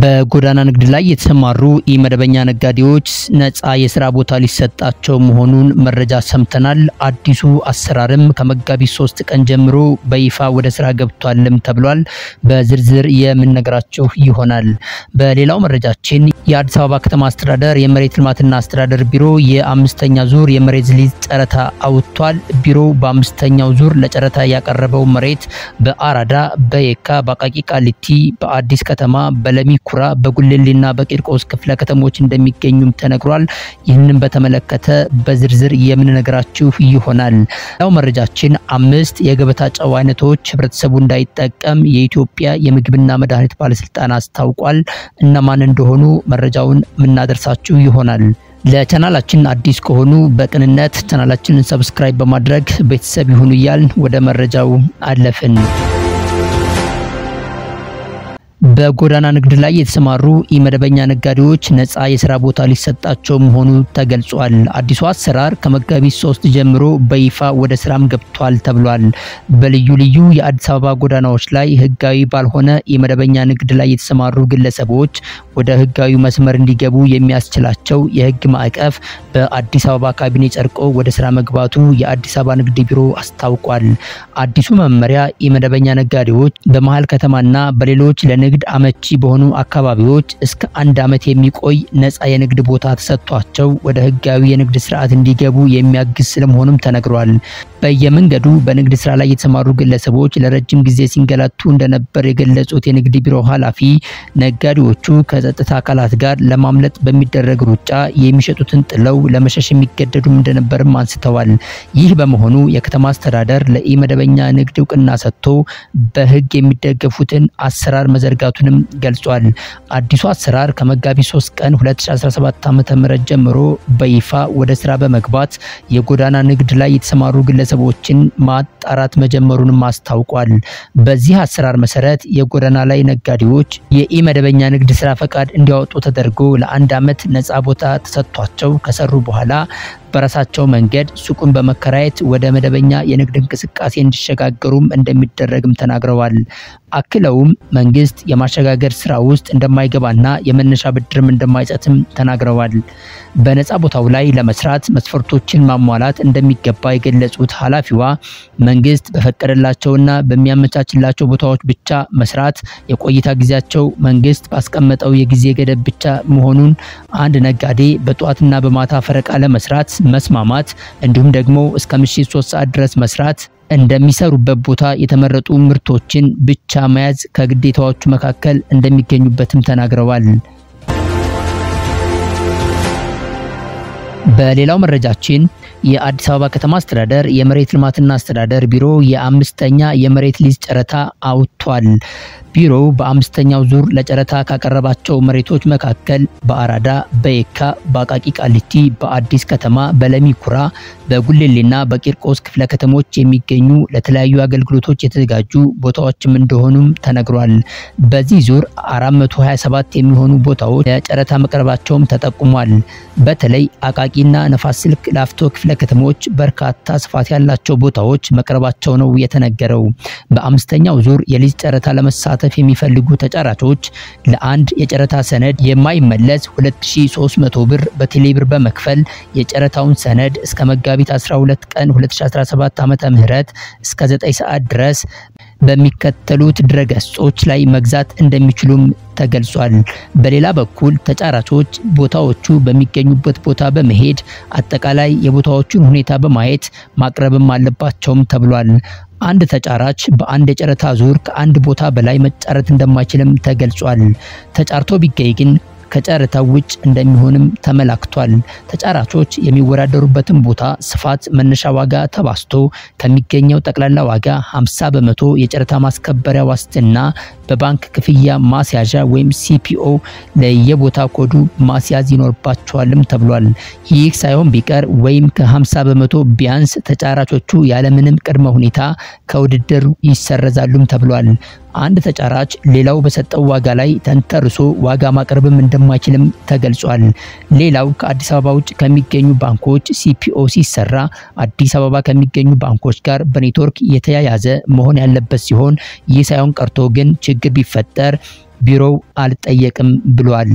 በጎዳና ንግድ ላይ የተሰማሩ ኢመደበኛ ነጋዴዎች ነፃ የሥራ ቦታ ሊሰጣቸው መሆኑን መረጃ ሰምተናል። አዲሱ አሰራርም ከመጋቢት 3 ቀን ጀምሮ በይፋ ወደ ስራ ገብቷልም ተብሏል። በዝርዝር የምንነግራችሁ ይሆናል። በሌላው መረጃችን የአዲስ አበባ ከተማ አስተዳደር የመሬት ልማትና አስተዳደር ቢሮ የአምስተኛ ዙር የመሬት ሊዝ ጨረታ አውጥቷል። ቢሮው በአምስተኛው ዙር ለጨረታ ያቀረበው መሬት በአራዳ፣ በየካ፣ በአቃቂ ቃሊቲ፣ በአዲስ ከተማ፣ በለሚ ኩራ፣ በጉልሌና በቂርቆስ ክፍለ ከተሞች እንደሚገኙም ተነግሯል። ይህንን በተመለከተ በዝርዝር የምንነግራችሁ ይሆናል። ያው መረጃችን 5 የገበታ ጨው አይነቶች ህብረተሰቡ እንዳይጠቀም የኢትዮጵያ የምግብና መድኃኒት ባለስልጣን አስታውቋል። እነማን እንደሆኑ መረጃውን ምናደርሳችሁ ይሆናል። ለቻናላችን አዲስ ከሆኑ በቅንነት ቻናላችንን ሰብስክራይብ በማድረግ ቤተሰብ ይሁኑ ይያል ወደ መረጃው አለፍን። በጎዳና ንግድ ላይ የተሰማሩ ኢመደበኛ ነጋዴዎች ነፃ የሥራ ቦታ ሊሰጣቸው መሆኑ ተገልጿል። አዲሱ አሰራር ከመጋቢት 3 ጀምሮ በይፋ ወደ ስራም ገብቷል ተብሏል። በልዩ ልዩ የአዲስ አበባ ጎዳናዎች ላይ ህጋዊ ባልሆነ ኢመደበኛ ንግድ ላይ የተሰማሩ ግለሰቦች ወደ ህጋዊ መስመር እንዲገቡ የሚያስችላቸው የህግ ማዕቀፍ በአዲስ አበባ ካቢኔ ጸድቆ ወደ ስራ መግባቱ የአዲስ አበባ ንግድ ቢሮ አስታውቋል። አዲሱ መመሪያ ኢመደበኛ ነጋዴዎች በመሃል ከተማና በሌሎች ለንግድ አመቺ በሆኑ አካባቢዎች እስከ 1 አመት የሚቆይ ነፃ የንግድ ቦታ ተሰጥቷቸው ወደ ህጋዊ የንግድ ስርዓት እንዲገቡ የሚያግዝ ስለመሆኑም ተነግሯል። በየመንገዱ በንግድ ስራ ላይ የተሰማሩ ግለሰቦች ለረጅም ጊዜ ሲንገላቱ እንደነበር የገለጹት የንግድ ቢሮ ኃላፊ ነጋዴዎቹ ከጸጥታ አካላት ጋር ለማምለጥ በሚደረግ ሩጫ የሚሸጡትን ጥለው ለመሸሽ የሚገደዱም እንደነበርም አንስተዋል። ይህ በመሆኑ የከተማ አስተዳደር ለኢመደበኛ ንግድ እውቅና ሰጥቶ በህግ የሚደገፉትን አሰራር መዘርጋቱንም ገልጿል። አዲሱ አሰራር ከመጋቢት 3 ቀን 2017 ዓ.ም ጀምሮ በይፋ ወደ ስራ በመግባት የጎዳና ንግድ ላይ የተሰማሩ ግለሰቦችን ማጣራት መጀመሩንም አስታውቋል። በዚህ አሰራር መሰረት የጎዳና ላይ ነጋዴዎች የኢመደበኛ ንግድ ስራ ፈቃድ እንዲያወጡ ተደርጎ ለ1 አመት ነፃ ቦታ ተሰጥቷቸው ከሰሩ በኋላ በራሳቸው መንገድ ሱቁን በመከራየት ወደ መደበኛ የንግድ እንቅስቃሴ እንዲሸጋገሩም እንደሚደረግም ተናግረዋል። አክለውም መንግስት የማሸጋገር ስራ ውስጥ እንደማይገባና የመነሻ ብድርም እንደማይሰጥም ተናግረዋል። በነፃ ቦታው ላይ ለመስራት መስፈርቶችን ማሟላት እንደሚገባ የገለጹት ኃላፊዋ መንግስት በፈቀደላቸውና በሚያመቻችላቸው ቦታዎች ብቻ መስራት፣ የቆይታ ጊዜያቸው መንግስት ባስቀመጠው የጊዜ ገደብ ብቻ መሆኑን፣ አንድ ነጋዴ በጧትና በማታ ፈረቃ ለመስራት መስማማት እንዲሁም ደግሞ እስከ ምሽት 3 ሰዓት ድረስ መስራት እንደሚሰሩበት ቦታ የተመረጡ ምርቶችን ብቻ መያዝ ከግዴታዎቹ መካከል እንደሚገኙበትም ተናግረዋል። በሌላው መረጃችን የአዲስ አበባ ከተማ አስተዳደር የመሬት ልማትና አስተዳደር ቢሮ የአምስተኛ የመሬት ሊዝ ጨረታ አውጥቷል። ቢሮው በአምስተኛው ዙር ለጨረታ ካቀረባቸው መሬቶች መካከል በአራዳ፣ በየካ፣ በአቃቂ ቃሊቲ፣ በአዲስ ከተማ፣ በለሚ ኩራ፣ በጉልሌና በቂርቆስ ክፍለ ከተሞች የሚገኙ ለተለያዩ አገልግሎቶች የተዘጋጁ ቦታዎችም እንደሆኑም ተነግሯል። በዚህ ዙር 427 የሚሆኑ ቦታዎች ለጨረታ መቅረባቸውም ተጠቁሟል። በተለይ አቃቂና ነፋስ ስልክ ላፍቶ ክፍለ ከተሞች በርካታ ስፋት ያላቸው ቦታዎች መቅረባቸው ነው የተነገረው። በአምስተኛው ዙር የሊዝ ጨረታ ለመሳተፍ የሚፈልጉ ተጫራቾች ለአንድ የጨረታ ሰነድ የማይመለስ 2300 ብር በቴሌብር በመክፈል የጨረታውን ሰነድ እስከ መጋቢት 12 ቀን 2017 ዓ.ም እስከ 9 ሰዓት ድረስ በሚከተሉት ድረገጾች ላይ መግዛት እንደሚችሉም ተገልጿል። በሌላ በኩል ተጫራቾች ቦታዎቹ በሚገኙበት ቦታ በመሄድ አጠቃላይ የቦታዎቹን ሁኔታ በማየት ማቅረብም አለባቸውም ተብሏል። አንድ ተጫራች በአንድ የጨረታ ዙር ከአንድ ቦታ በላይ መጫረት እንደማይችልም ተገልጿል። ተጫርቶ ቢገኝ ግን ከጨረታው ውጭ እንደሚሆንም ተመላክቷል። ተጫራቾች የሚወዳደሩበትን ቦታ ስፋት መነሻ ዋጋ ተባስቶ ከሚገኘው ጠቅላላ ዋጋ 50% የጨረታ ማስከበሪያ ዋስትና በባንክ ክፍያ ማስያዣ ወይም ሲፒኦ ለየቦታ ኮዱ ማስያዝ ይኖርባቸዋልም ተብሏል። ይህ ሳይሆን ቢቀር ወይም ከ50% ቢያንስ ተጫራቾቹ ያለምንም ቅድመ ሁኔታ ከውድድር ይሰረዛሉም ተብሏል። አንድ ተጫራች ሌላው በሰጠው ዋጋ ላይ ተንተርሶ ዋጋ ማቅረብም እንደማይችልም ተገልጿል። ሌላው ከአዲስ አበባ ውጭ ከሚገኙ ባንኮች ሲፒኦ ሲሰራ አዲስ አበባ ከሚገኙ ባንኮች ጋር በኔትወርክ የተያያዘ መሆን ያለበት ሲሆን ይህ ሳይሆን ቀርቶ ግን ችግር ቢፈጠር ቢሮው አልጠየቅም ብሏል።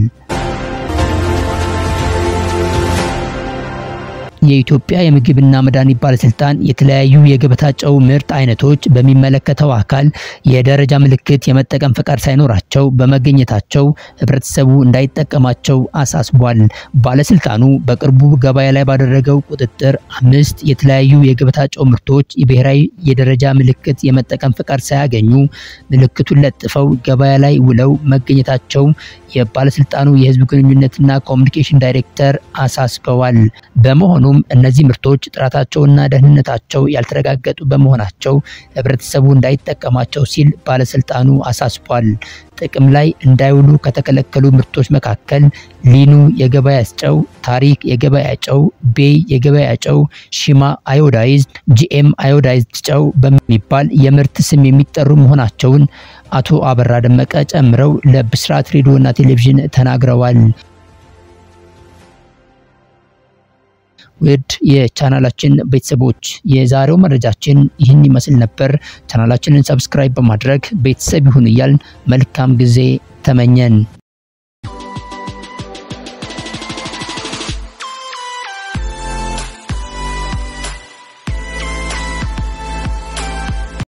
የኢትዮጵያ የምግብና መድኃኒት ባለስልጣን የተለያዩ የገበታ ጨው ምርት አይነቶች በሚመለከተው አካል የደረጃ ምልክት የመጠቀም ፈቃድ ሳይኖራቸው በመገኘታቸው ህብረተሰቡ እንዳይጠቀማቸው አሳስቧል። ባለስልጣኑ በቅርቡ ገበያ ላይ ባደረገው ቁጥጥር 5 የተለያዩ የገበታ ጨው ምርቶች የብሔራዊ የደረጃ ምልክት የመጠቀም ፈቃድ ሳያገኙ ምልክቱን ለጥፈው ገበያ ላይ ውለው መገኘታቸው የባለስልጣኑ የህዝብ ግንኙነትና ኮሙኒኬሽን ዳይሬክተር አሳስበዋል። በመሆኑም እነዚህ ምርቶች ጥራታቸውና ደህንነታቸው ያልተረጋገጡ በመሆናቸው ህብረተሰቡ እንዳይጠቀማቸው ሲል ባለስልጣኑ አሳስቧል። ጥቅም ላይ እንዳይውሉ ከተከለከሉ ምርቶች መካከል ሊኑ የገበያ ጨው፣ ታሪክ የገበያ ጨው፣ ቤይ የገበያ ጨው፣ ሺማ አዮዳይዝድ፣ ጂኤም አዮዳይዝድ ጨው በሚባል የምርት ስም የሚጠሩ መሆናቸውን አቶ አበራ ደመቀ ጨምረው ለብስራት ሬዲዮና ቴሌቪዥን ተናግረዋል። ውድ የቻናላችን ቤተሰቦች የዛሬው መረጃችን ይህን ይመስል ነበር። ቻናላችንን ሰብስክራይብ በማድረግ ቤተሰብ ይሁን እያልን መልካም ጊዜ ተመኘን።